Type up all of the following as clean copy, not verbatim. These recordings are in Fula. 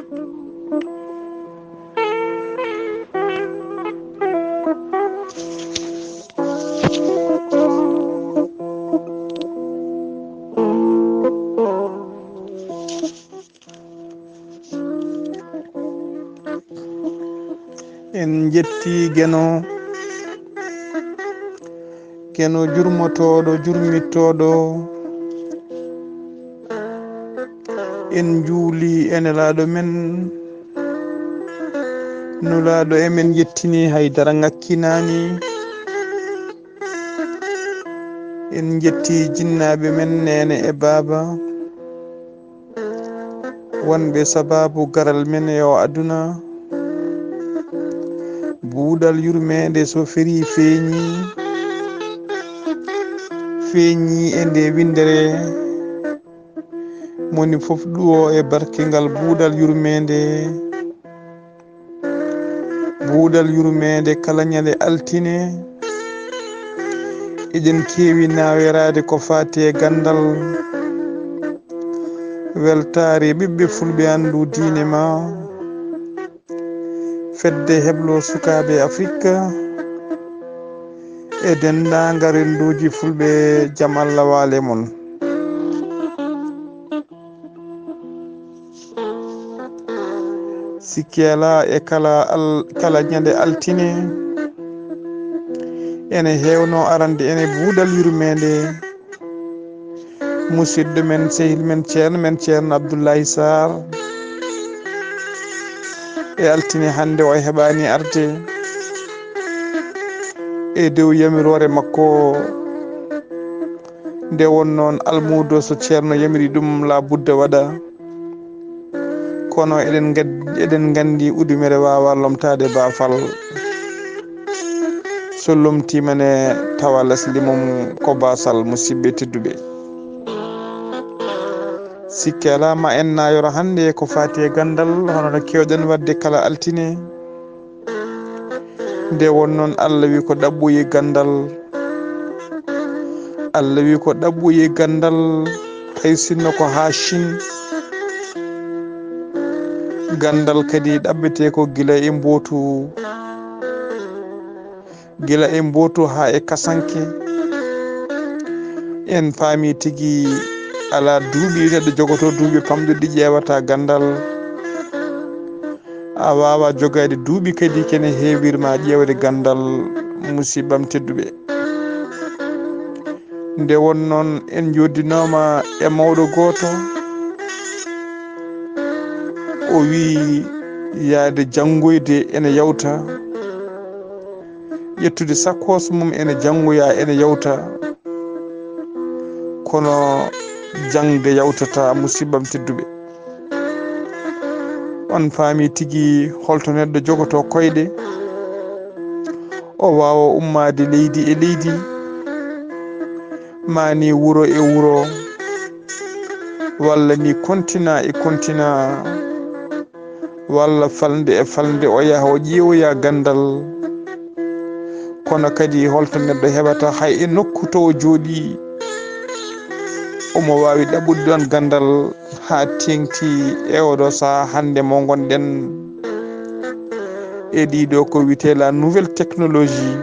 en jetti Geno jurmotoɗo jurmittoɗo en juuli enelaɗo men nulaɗo emen yettini haydara ngakkinani en jetti jinnaɓe men nene e baba wonɓe sababu garal men e o aduna buuɗal yurmede so feri feeñi e nde windere moni fof ɗuwo e barkingal buuɗal yurmede kala ñande altine eɗen keewi nawerade ko fati e gandal weltare ɓiɓɓe fulɓe andu diine ma fedde heblo sukaɓe afrique e dendagal renduji fulɓe jaam Allah waale mon. sikki ala e kala ñande altine ene hewno arande ene buuɗal yurmede musidɗo men sehil men ceerno Abdoulaye Sarr e altine hande o heɓani arde e dow yamirore makko nde won noon almudo so ceerno yamiri ɗum la budda waɗa kono eɗen gandi udumere wawa lomtade bafal so lomtimane tawa lesdi mum ko basal musidɓe tedduɓe. sikki alama en nayoro hande ko fati e gandal hono no kewɗen wadde kala altine nde won noon Allah wi ko ɗaɓɓoyi gandal hay sinno ko ha Chine gandal kadi ɗaɓɓete ko gila e mbotu ha e kasanke en paami tigui ala duuɓi neɗɗo jogoto duuɓi pamɗuɗi ƴewata gandal a wawa jogade duuɓi kadi kene heewirma ƴewde gandal musibbam tedduɓe. nde won noon en joddinoma e mawɗo goto o wi yaade janggoyde ene yawta ƴettude sakkos mum ene janggoya ene yawta kono jangde yawtata musibbam tedduɓe. on paami tigui holto neɗɗo jogoto koyɗe o wawa ummade leydi e leydi mani wuro e wuro walla ni continent e continent walla falde e falde o yaha o ƴeewoya gandal kono kadi holto neɗɗo heɓata hay e nokku to o jooɗi omo wawi ɗaɓɓude ɗon gandal ha tengti e oɗo saha hande mo gonɗen e ɗiɗo ko wiyete la nouvelle technologie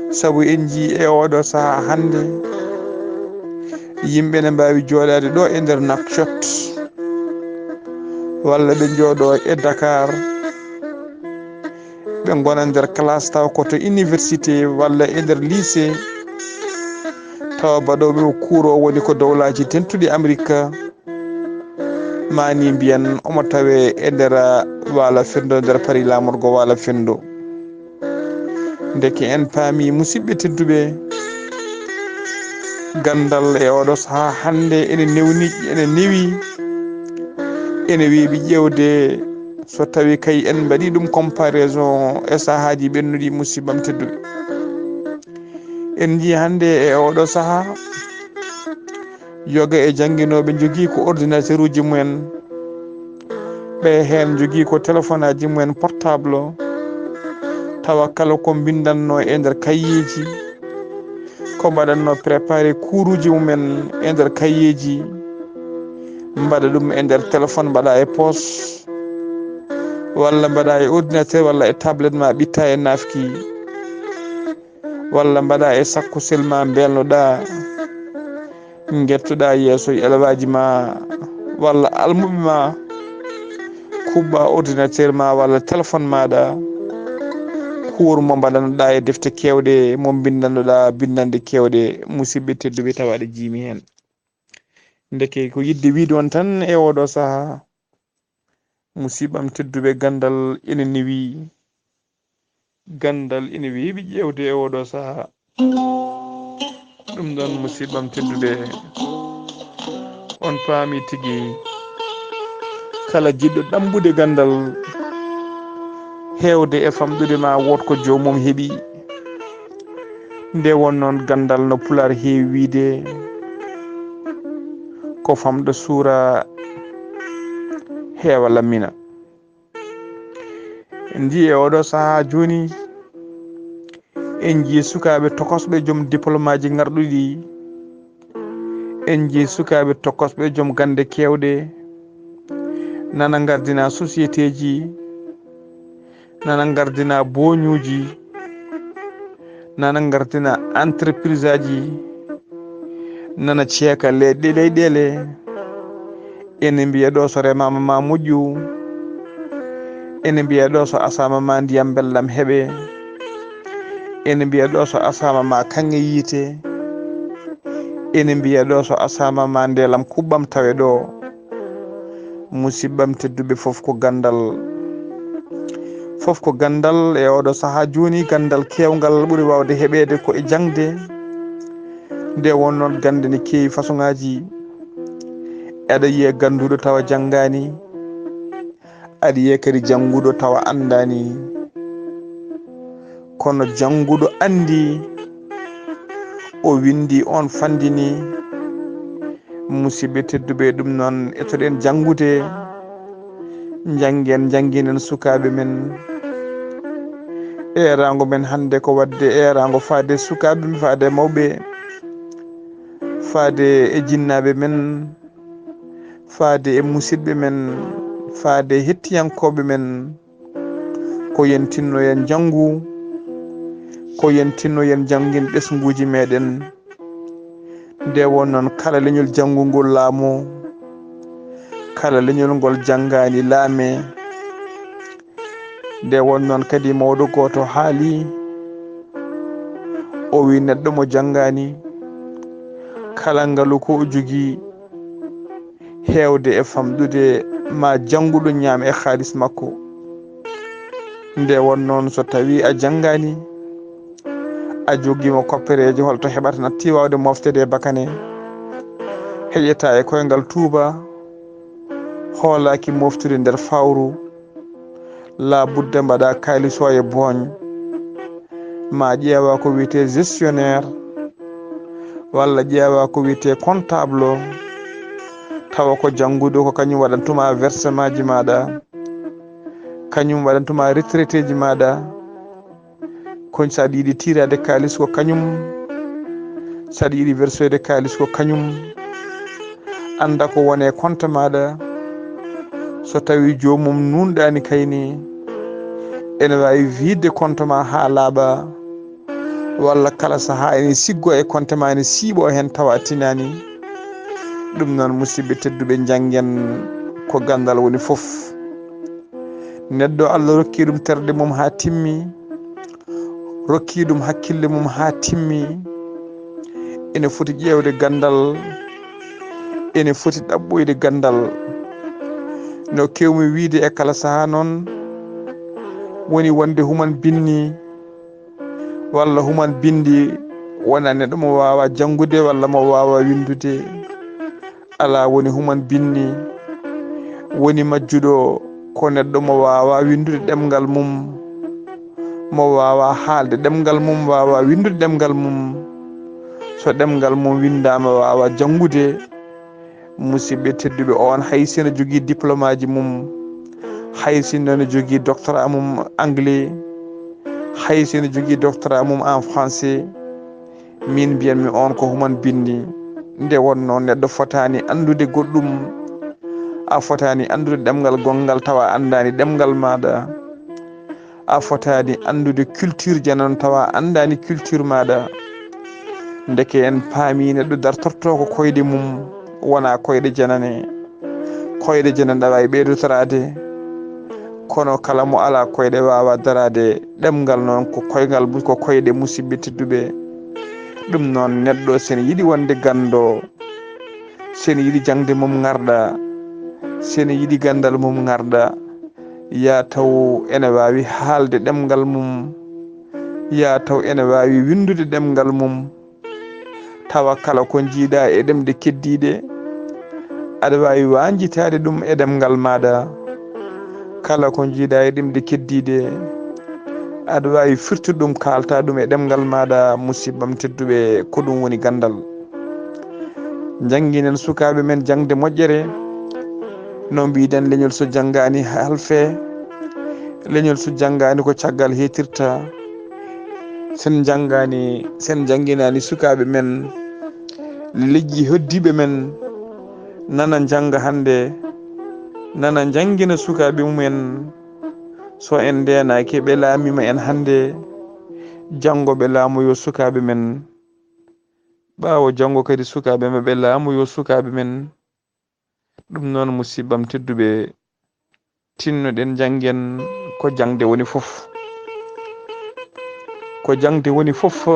saabu en jii e oɗo saha hande yimɓe ne mbawi joɗade ɗo e nder Nouakchott walla ɓe jooɗo e Dakar ɓe gona nder classe taw koto université walla e nder lycée tawa baɗoɓe cours o woni ko dowlaji tentuɗi Amérique mani mbiyen omo tawe e nder waala fendo nder Paris lamorgo waala fendo. deke en paami musidɓe tedduɓe gandal e oɗo saha hande ene weeɓi ƴewde so tawi kay en mbaɗi ɗum comparaison e sahaji ɓennuɗi musibbam tedduɓe. en jii hande e oɗo saha yoga e jangguinoɓe jogui ko ordinateur uji mumen ɓe hen jogui ko téléphone aji mumen portable o tawa kala ko bindanno e nder kayyeji ko mbaɗanno préparé cours uji mumen e nder kayyeji mbaɗa ɗum e nder téléphone mbaɗa e poche walla mbaɗa e ordinateur walla e tablette ma ɓitta e nafki walla mbaɗa e sakkusel ma belnoɗa gettoɗa yeeso élevage ma walla almuɓe ma kuɓɓa ordinateur ma walla téléphone maɗa kuuru mo mbaɗanoɗa e defte kewɗe mo bindanoɗa bindande kewɗe musidɓe tedduɓe tawa aɗa jiimi hen ndeke ko yidde wiide on tan e oɗo saaha musidɓam tedduɓe gandal ina weeɓi ƴewde e oɗo saaha ɗum ɗon musidɓam tedduɓe on paami tigui kala jiɗɗo ɗamɓude gandal hewde e famɗude ma wot ko jomum heeɓi nde won noon gandal no pular heewi wiide ko famɗo suura heewa lammina en jii e oɗo saaha joni en jii sukaɓe tokosɓe joom diplôme aji garɗuɗi en jii sukaɓe tokosɓe joom gande kewɗe nana gardina société ji nana gardina boñuji nana gardina entreprise aji nana ceeka leyɗele ene mbiya ɗo so remama ma moƴƴu ene mbiya ɗo so asama ma ndiyam belɗam heeɓe ene mbiya ɗo so asama ma kanŋe yiite ene mbiya ɗo so asama ma ndelam kuɓɓam tawe ɗo musidɓam tedduɓe foof ko gandal e oɗo saaha joni gandal kewgal ɓuuri wawde heɓede ko e jangde nde won noon gande ne kewi façon ngaji aɗa yiya ganduɗo tawa janggani aɗa yiya kadi jangguɗo tawa andani kono jangguɗo andi o windi on fandini musidɓe tedduɓe ɗum noon etoɗen janggude janguinen sukaɓe men erago men hande ko wadde erago faade sukaɓe faade mawɓe faade e jinnaɓe men faade e musidɓe men faade hettiyankoɓe men ko yen tinno yen janggu ko yen tinno yen janguin ɓesguji meɗen nde won noon kala leñol janggugol laamu kala leñol ngol janggani laame nde won noon kadi mawɗo goto haali o wi neɗɗo mo janggani kala ngaalu ko o jogui hewde e famɗude ma jangguɗo ñaam e haalis makko nde won noon so tawi a janggani a joguima koppereje holto heɓata natti wawde moftede e bakane heƴeta e koyngal tuuba hoolaki moftude nder fawru la budde mbaɗa kalis o e booñ ma ƴeewa ko wiyete gestionnaire walla ƴeewa ko wiyete comptable o tawa ko jangguɗo ko kañum waɗantuma versement ji maɗa kañum waɗantuma retraité ji maɗa koñ saɗa yiiɗi tirade kalis ko kañum saɗa yiiɗi versoyde kalis ko kañum anda ko wone compte maɗa so tawi jomum nunɗani kayni ene wawi wiide compte ma ha laaɓa walla kala saaha ene siggo e compte ma ene siiɓo hen tawa tinani ɗum noon musidɓe tedduɓe janggen ko gandal woni foof neɗɗo Allah rokki ɗum terɗe mum ha timmi rokki ɗum hakkille mum ha timmi ene foti ƴewde gandal ene foti ɗaɓɓoyde gandal no kewmi wiide e kala saaha noon woni wonde human binni walla human bindi wona neɗɗo mo wawa janggude walla mo wawa windude ala woni human binni woni majjuɗo ko neɗɗo mo wawa windude ɗemgal mum mo wawa haalde ɗemgal mum wawa windude ɗemgal mum so ɗemgal mum windama wawa janggude musidɓe tedduɓe on hay sino jogui diplôme aji mum hay sinno ne jogui doctorat mum anglais hay sino jogui doctorat mum en français min mbiyanmi on ko human bindi nde wonno neɗɗo fotani andude goɗɗum a fotani andude ɗemgal gongal tawa andani ɗemgal maɗa. A fotani andude culture janon tawa andani culture maɗa. Ndeke en paami neɗɗo dartorto ko koyɗe mum wona koyɗe janane. Koyɗe janane ɗa wawi ɓeydotorade kono kala mo ala koyɗe wawa darade. Ɗemgal noon ko koygal ko koyɗe musidɓe tedduɓe. ɗum noon neɗɗo sen yiɗi wonde gando, sen yiɗi jangde mum garɗa, sen yiɗi gandal mum garɗa, ya taw ene wawi haalde ɗemgal mum, ya taw ene wawi windude ɗemgal mum. Tawa kala ko jiiɗa e ɗemɗe keddiɗe aɗa wawi wanjitade ɗum e ɗemgal maɗa. Kala ko jiiɗa e ɗemɗe keddiɗe aɗa wawi firtude ɗum kalta ɗum e ɗemgal maɗa. Musibbam tedduɓe ko ɗum woni gandal. Jangguinen sukaɓe men jangde moƴƴere. No mbiɗen leñol so janggani halfe, leñol so janggani ko caggal hetirta. Sen jangginani sukaɓe men leƴƴi hoddiɓe men nana jangga hande, nana jangguina sukaɓe mumen. So en ndenaki ɓe laamima en hande, janggo ɓe laamoyo sukaɓe men. ɓawo janggo kadi sukaɓe men ɓe laamoyo sukaɓe men. ɗum noon musibbam tedduɓe tinnoɗen janggen ko jangde woni fof. Ko jangde woni fof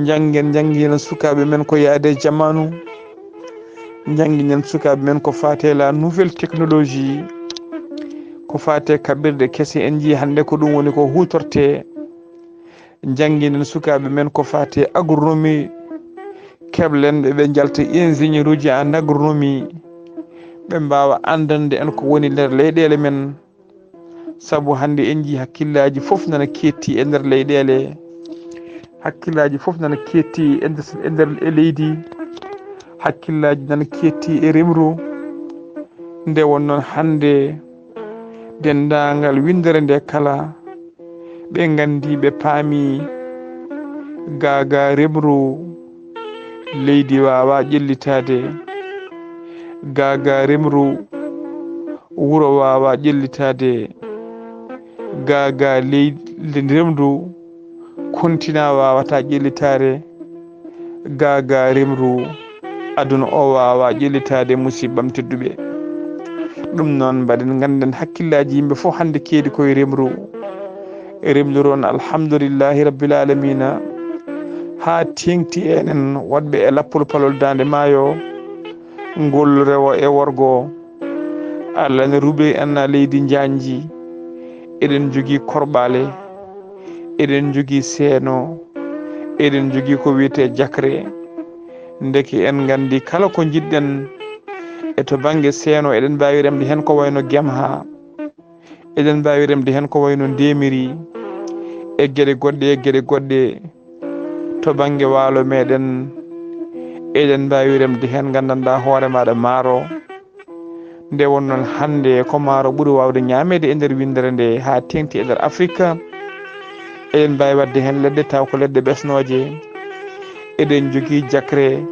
jangguinen sukaɓe men ko yaade jamanu. Jangguinen sukaɓe men ko fate la nouvelle technologie, ko fate kaɓirɗe kese en jii hande ko ɗum woni ko hutorte. Jangguinen sukaɓe men ko fate agronomie, keɓlen ɓe jalta ingénieur uji en agronomie, ɓe mbawa andande en ko woni nder leyɗele men. Saabu hande en jii hakkillaji fof nana ketti e nder leyɗele, hakkillaji fof nana ketti e nder leydi, hakkillaji nana ketti e remru. Nde wonnoon hande dendagal windere nde kala ɓe gandi ɓe paami gaga remru leydi wawa ƴellitade, gaga remru wuro wawa ƴellitade, gaga leydi remru kontina wawata ƴellitare, gaga remru aduna o wawa ƴellitade. Musibbam tedduɓe ɗum noon mbaɗen ganden hakkillaji yimɓe fof hande keedi koye remru. Remruron alhamdulillahi rabbil alamina ha tengti enen wonɓe e lappol palol dande maayo, ngol rewo e worgo. Allah ne ruɓe en leydi janji, eɗen jogui korɓale, eɗen jogui seeno, eɗen jogui ko wiyete jakre. Ndeke en gandi kala ko jiɗɗen e to banggue seeno eɗen mbawi remde hen ko wayno gemha, eɗen mbawi remde hen ko wayno ndemiri e gueɗe goɗɗe. To banggue waalo meɗen eɗen mbawi remde hen gandanɗa hoore maɗa maaro. Nde wonnoon hande ko maaro ɓuuri wawde ñamede e nder windere nde ha tengti e nder Afrique. Eɗen mbawi wadde hen leɗɗe taw ko leɗɗe ɓesnoje. Eɗen jogui jakre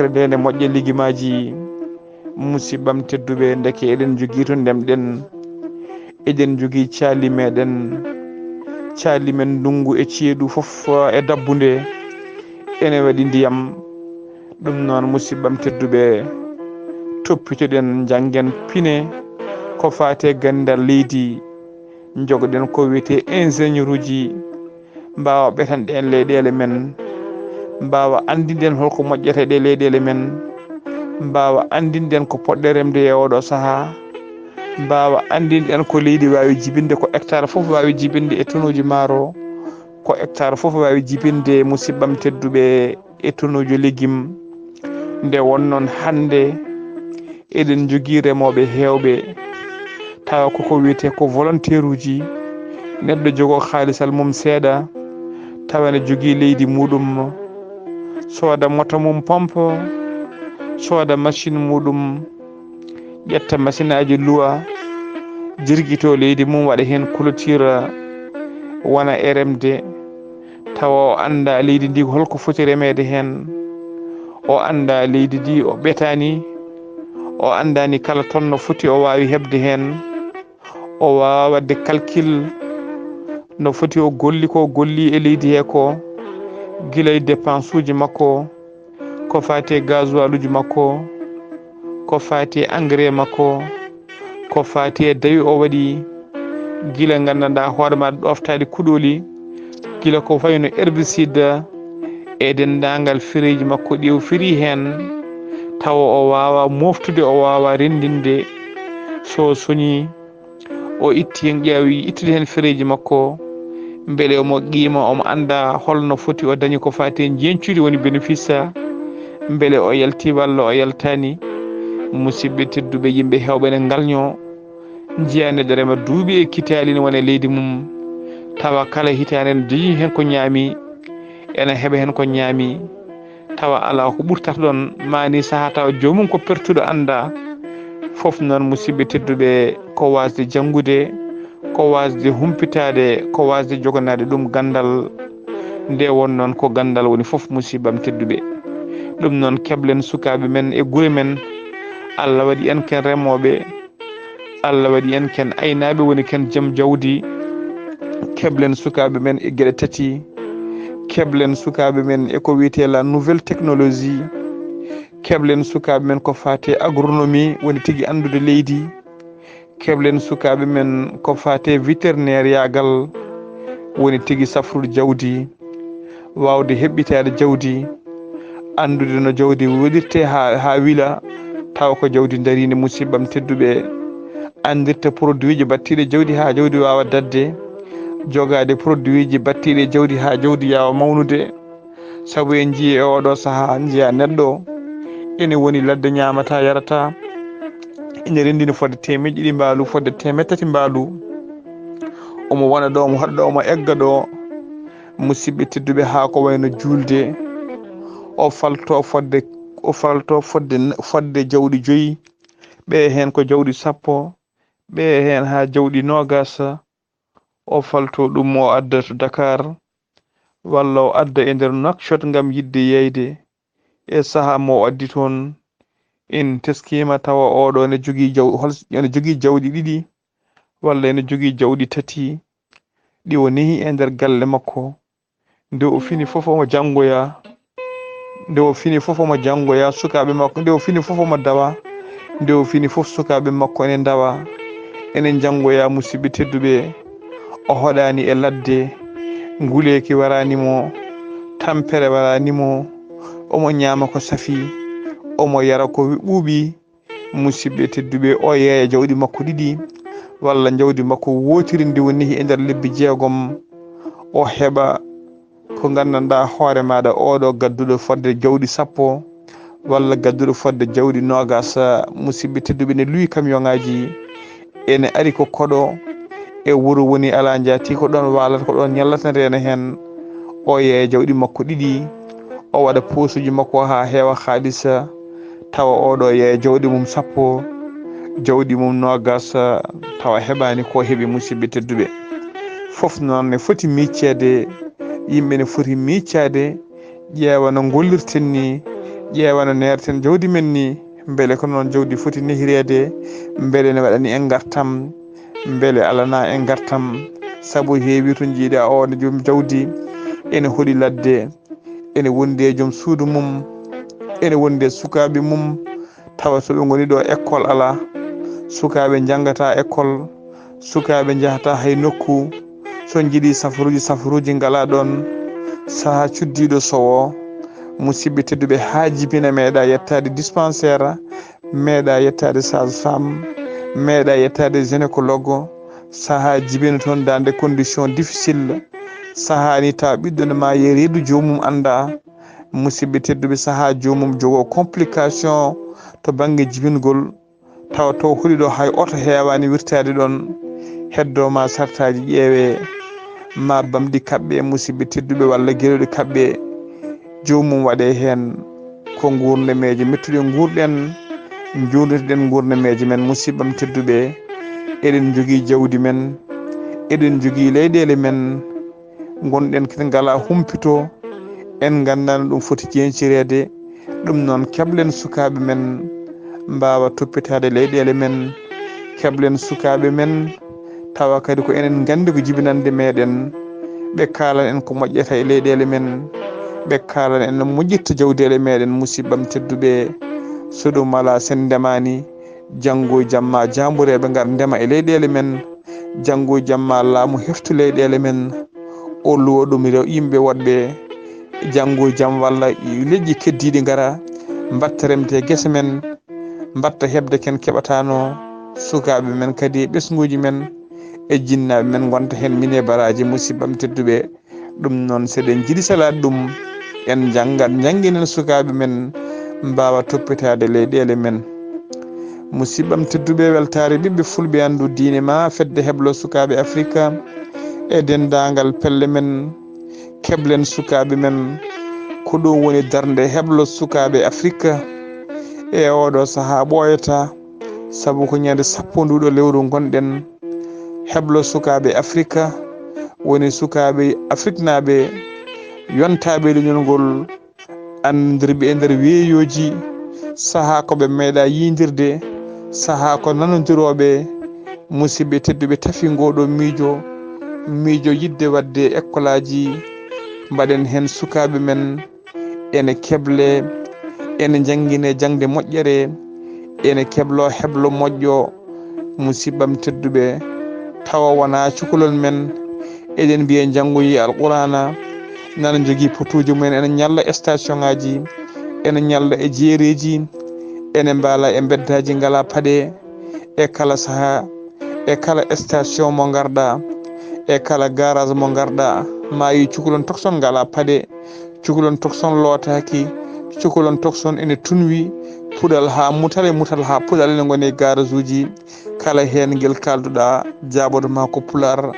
nde nde moƴƴe ligimaji. Musibbam tedduɓe ndeke eɗen jogui to ndemɗen, eɗen jogui caali meɗen, caali men ndungu e ceeɗu fof e dabbunde ene waɗi ndiyam. ɗum noon musibbam tedduɓe toppitoɗen janggen pine ko fate gandal leydi. jogoɗen ko wiyete ingénieur uji mbawa ɓetanɗe en leyɗele men, mbawa andinden holko moƴƴete ɗe leyɗele men, mbawa andinɗen ko poɗɗe remde e oɗo saaha, mbawa andinɗen ko leydi wawi jibinde, ko hectare foof wawi jibinde e tonuji maaro, ko hectare foof wawi jibinde musibbam tedduɓe e tonuji légume. Nde wonnoon hande eɗen jogui remoɓe hewɓe tawa koko wiyete ko volontaire uji, neɗɗo jogo haalisal mum seeɗa tawa ne jogui leydi muɗum, sooda moto mum pompe, sooda machine muɗum, ƴetta machine aji luwa, jirguito leydi mum waɗa hen clôture wona e remde. tawa o anda leydi ndi holko foti remede hen, o anda leydi ndi o ɓetani, o andani kala ton no foti o wawi hebde hen o wawa wadde calcul no foti o golli ko golli e leydi he ko gila e dépense uji makko ko fati gasoil uji makko ko fati engrais makko ko fati dawi o waɗi gila gandanɗa hoore ma ɗoftade kuɗoli gila ko fayno herbicide e dendagal fireji makko ɗi o firi hen tawa o wawa moftude o wawa rendinde so soñi o itti hen ƴeewi ittude hen fireji makko beele omo qima omo anda holno foti o dañi ko fati jencude woni bénéfice beele o yalti walla o yaltani musidɓe tedduɓe yimɓe hewɓe ne galño jiya neɗɗo rema duuɓi e kitali ne wona leydi mum tawa kala hitande ne dañi hen ko ñaami ene heeɓa hen ko ñaami tawa ala ko ɓurtata ɗon mani saaha tawa jomum ko pertuɗo anda fof noon musidɓe tedduɓe ko wasde janggude ko wasde humpitade ko wasde jogonade ɗum gandal nde won noon ko gandal woni fof musibam tedduɓe ɗum noon keblen sukaɓe men e guure men Allah waɗi en ken remoɓe Allah waɗi en ken aynaɓe woni ken joom jawdi keblen sukaɓe men e gueɗe tati keblen sukaɓe men e ko wiyete la nouvelle technologie keblen sukaɓe men ko fate agronomie woni tigui andude leydi keblen sukaɓe men ko fate vétérinaire yagal woni tigui safrude jawdi wawde heɓɓitade jawdi andude no jawdi waɗirte ha wila tawa ko jawdi darinde musibbam tedduɓe andirta produit ji battiɗe jawdi ha jawdi wawa dadde jogade produit ji battiɗe jawdi ha jawdi yawa mawnude saabu en jii e oɗo saaha jiiya neɗɗo ene woni ladde ñamata yarata ene rendini fodde temeƴƴi ɗiɗi mbaalu fodde temettati tati mbaalu omo wona ɗo omo haɗa ɗo omo egga ɗo musidɓe tedduɓe ha ko wayno julde o falto fodde jawɗi 5 ɓe hen ko jawɗi 10 ɓe hen ha jawɗi 20 o falto ɗum o adda to Dakar walla o adda e nder Nouakchott gam yidde yeyde e saaha mo addi toon en teskima tawa oɗo ene jogui jawɗi 2 walla ene jogui jawɗi 3 ɗi o nehi e nder galle makko nde o fini fof omo janggoya sukaɓe makko nde o fini fof omo dawa nde o fini fof sukaɓe makko ene dawa enen janggoya musidɓe tedduɓe o hoɗani e ladde nguleki waranimo tampere waranimo omo ñama ko safi omo yara ko ɓuuɓi musidɓe tedduɓe o yeeya jawɗi makko 2 walla jawdi makko wotiri ndi woni e nder lebbi 6 o heɓa ko gandanɗa hoore maɗa oɗo gadduɗo fodde jawɗi 10 walla gadduɗo fodde jawɗi 20 musidɓe tedduɓe ne luwi camion ngaji ene ari ko koɗo e wuro woni ala jaati ko ɗon walata ko ɗon ñallata rena hen o yeeya jawɗi makko 2 o waɗa posuji makko ha heewa haalisa tawa oɗo yeeya jawɗi mum 10 jawɗi mum 20 tawa heɓani ko heeɓi musidɓe tedduɓe fof noon ne foti miccede yimɓe ne foti miccade ƴeewa no gollirten ni ƴeewa no nerten jawdi men ni beele ko noon jawdi foti nehirede beele ne waɗani en gartam beele alana en gartam saabu heewi to jiiɗa o ne joom jawdi ene hooɗi ladde ene wondi e joom suudu mum ene wondi e sukaɓe mum tawa so ɓe goni ɗo école ala sukaɓe jangata école sukaɓe jahata hay nokku so jiiɗi safaruji ngala ɗon saaha cuddiɗo sowo musidɓe tedduɓe ha jibina meeɗa yettade dispensaire meeɗa yettade sage-femme meeɗa yettade gynécologue saaha jibina toon dande condition difficile saaha ni tawa ɓiɗɗo ne ma ye reedu jomum anda musidɓe tedduɓe saaha jomum jogo complication to banggue jibingol tawa to huuɗi ɗo hay oto heewani wirtade ɗon heddoma sartaji ƴeewe ma bamɗi kaɓɓe musidɓe tedduɓe walla gueɗoɗe kaɓɓe jomum waɗe hen ko gurnemeje mettuɗe gurɗen jurneteɗen gurnemeje men musibbam tedduɓe eɗen jogui jawdi men eɗen jogui leyɗele men gonɗen kene ngala humpito en gandano ɗum foti jencirede ɗum noon keblen sukaɓe men mbawa toppitade leyɗele men heblen sukaɓe men tawa kadi ko enen gandi ko jibinande meɗen ɓe kalan en ko moƴƴata e leyɗele men ɓe kalan en no moƴƴitta jawdele meɗen musibbam tedduɓe so ɗum ala sen ndemani janggo e jamma jambureɓe ngar ndema e leyɗele men janggo e jamma laamu heftu leyɗele men o luwa ɗum yimɓe woɗɓe janggo e jaam walla leƴƴi keddiɗi ngara mbatta remde guese men mbatta hebde ken keɓatano sukaɓe men kadi e ɓesguji men e jinnaɓe men gonta hen mine baraji musibbam tedduɓe ɗum noon seɗen jiiɗi salade ɗum en jangginen sukaɓe men mbawa toppitade leyɗele men musibbam tedduɓe weltare ɓiɓɓe fulɓe andu diine ma fedde heblo sukaɓe afrique e dendagal pelle men keblen sukaɓe men ko ɗum woni darde heblo sukaɓe afrique e oɗo saaha ɓoyata saabu ko ñande sappo nduɗo lewru gonɗen heblo sukaɓe afrique woni sukaɓe afrique naɓe yontaɓe leñol ngol andirɓe e nder weeyoji saaha koɓe meeɗa yidirde saaha ko nanodiroɓe musidɓe tedduɓe tafi ngoɗo miijo yidde wadde école aji mbaɗen hen sukaɓe men ene keble ene jangguine jangde moƴƴere ene keblo heblo moƴƴo musibbam tedduɓe tawa wona cukalol men eɗen mbiya janggoyi alqurana nana jogui potuji mumen ene ñalla station ngaji ene ñalla e jeereji ene mbala e beddaji ngala paaɗe e kala saaha e kala station mo garɗa e kala garage mo garɗa ma yi cukalon tokson ngala paaɗe cukalon tokson lootaki cukalon tokson ene tunwi puɗal ha mutal ha puɗal ene goni garage uji kala hen guel kalduɗa jabodoma ko pular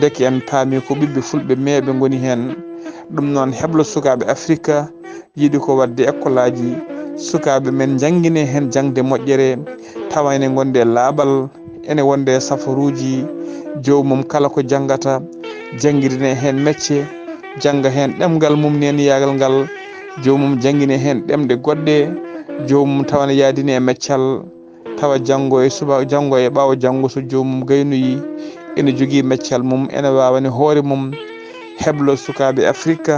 deke en paami ko ɓiɓɓe fulɓe meɓe goni hen ɗum noon heblo sukaɓe afrique yiiɗi ko wadde école aji sukaɓe men jangguine hen jangde moƴƴere tawa ene gonde laaɓal ene wonde safaruji jomum kala ko janggata jangguirine hen métier jangga hen ɗemgal mum nen yagal ngal jomum jangguine hen ɗemɗe goɗɗe jomum tawana yaadini e meccal tawa janggo e suba janggo e ɓawo janggo so jomum gaynoyi ene jogui meccal mum ene wawani hoore mum heblo sukaɓe afrique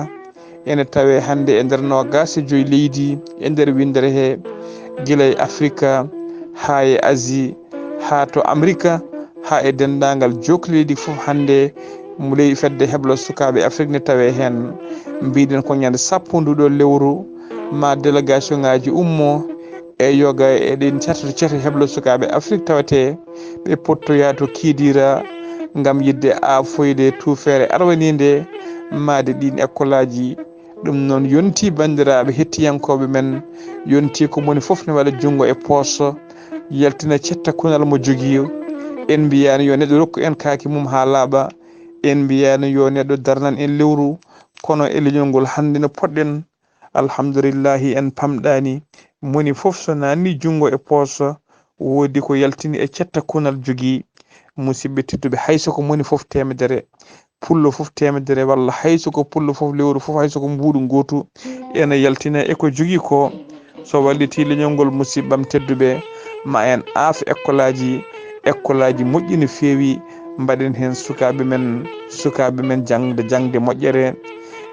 ene tawe hande e nder nogas e joyi leydi e nder windere he guila e afrique ha e asie ha to amérique ha e dendagal jokkaleydi foof hande mo ley fedde heblo sukaɓe afrique ne tawe hen mbiɗen ko ñande sappo nduɗo lewru ma délégation ngaji ummo e yoga eɗen ceto heblo sukaɓe afrique tawate ɓe pottoya to kiidira gam yidde afoyde tufere arwanide maade ɗin école aji ɗum noon yonti bandiraɓe hettiyankoɓe men yonti ko moni foof ne waɗa junggo e poche yaltina cetta kunal mo jogui en mbiyani yo neɗɗo rokku en kaaki mum ha laaɓa en mbiyani yo neɗɗo darnan en lewru kono e leñol ngol hande no poɗɗen alhamdulillahi en pamɗani moni foof so nanni junggo e poche woodi ko yaltini e cetta kunal jogui musidɓe tedduɓe haysoko moni foof temedere pullo foof temedere walla haysoko pullo foof lewru foof haysoko mbuɗu gotu ene yaltina e ko jogui ko so walliti leñol ngol musibbam tedduɓe ma en aaf école aji moƴƴi no feewi mbaɗen hen sukaɓe men jangde moƴƴere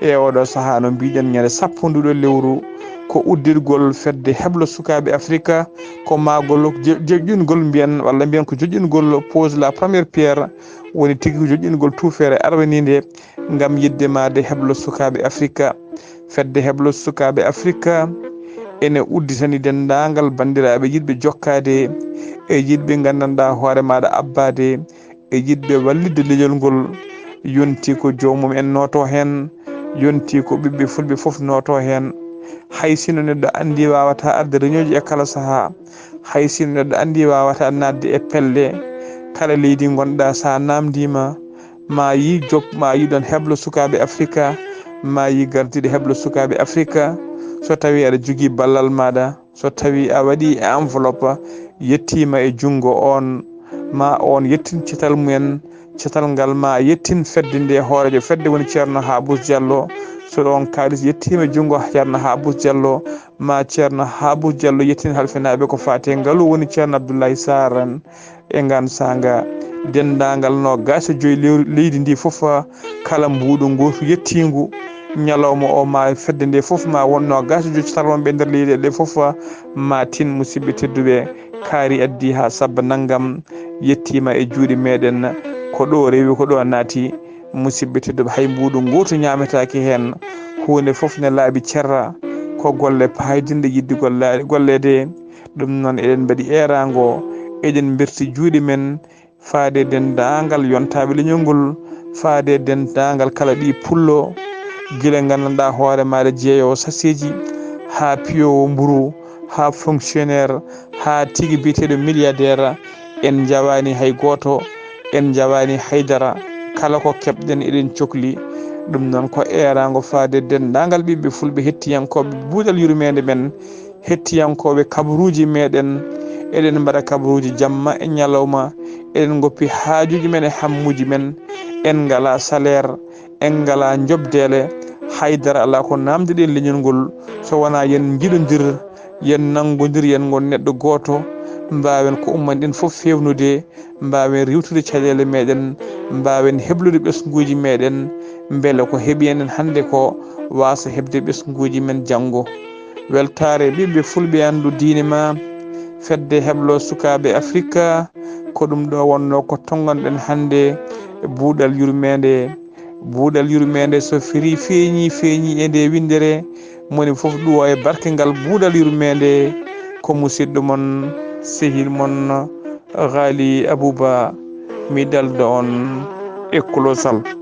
e oɗo saaha no mbiɗen ñande sappo nduɗo lewru ko uddirgol fedde heblo sukaɓe afrique ko magol joƴƴingol mbiyen walla mbiyen ko joƴƴingol pose la première pierre woni tigui ko joƴƴingol tufere arwanide gam yiddemade heblo sukaɓe afrique fedde heblo sukaɓe afrique ene udditani dendagal bandiraɓe yiɗɓe jokkade e yiɗɓe gandanɗa hoore maɗa abbade e yiɗɓe wallidde leñol ngol yonti ko jomum en noto hen yonti ko ɓiɓɓe fulɓe foof noto hen hay sino neɗɗo andi wawata arde réunion ji e kala saaha hay sino neɗɗo andi wawata nadde e pelle kala leydi gonɗa sa namdima ma yi ɗon heblo sukaɓe afrique ma yi gardiɗo heblo sukaɓe afrique so tawi aɗa jogui ballal maɗa so tawi a waɗi enveloppe yettima e junggo on ma on yettin cetal mumen cetal ngal ma yettin fedde nde hoorejo fedde woni ceerno Habous Diallo so ɗon kaalis yettima junngo ceerno Habous Diallo ma ceerno Habous Diallo yettin halfinaɓe ko fate ngaalu woni ceerno Abdoulaye Sarr e ngan sanga dendagal no gasa joyi leydi ndi foof kala mbuɗo gotu yettingu ñalawma o ma fedde nde foof ma wonno gasa joyi tarwonɓe nder leydi ɗe foof ma tin musidɓe tedduɓe kaari addi ha sabba naggam yettima e juuɗe meɗen ko ɗo rewi ko ɗo naati musidɓe tedduɓe hay mbuɗo goto ñametaki hen hunde foof ne laaɓi cerra ko golle paydinde yidde gollede ɗum noon eɗen mbaɗi erago eɗen berti juuɗe men faade dendagal yontaɓe leñol ngol faade dendagal kala ɗi pullo guila gandanɗa hoore maɗa jeeyowo saseji ha piyowo mburu ha fonctionnaire ha tigui biteɗo milliardaire en jawani hay goto en jawani haydara kala ko keɓɗen eɗen cohli ɗum noon ko erago faade dendagal ɓiɓɓe fulɓe hettiyankoɓe buuɗal yurmede men hettiyankoɓe kabaruji meɗen eɗen mbaɗa kabaruji jamma e ñalawma eɗen goppi haajuji men e hammuji men en ngala salaire en ngala jobdele haydara ala ko namdeɗen leñol ngol so wona yen jiɗodir yen nanggodir yen gon neɗɗo goto mbawen ko ummanɗen foof fewnude mbawen riwtude caɗele meɗen mbawen heblude ɓesguji meɗen beele ko heeɓi enen hande ko wasa hebde ɓesguji men janggo weltare ɓiɓɓe fulɓe andu diine ma fedde heblo sukaɓe Afrique ko ɗum ɗo wonno ko tonganɗen hande buuɗal yurmede so firi feeñi e nde windere moni foof ɗuwo e barke ngal buuɗal yurmede ko musidɗo mon sehil mon Ghali Abouba mi daldo on e Kulosal.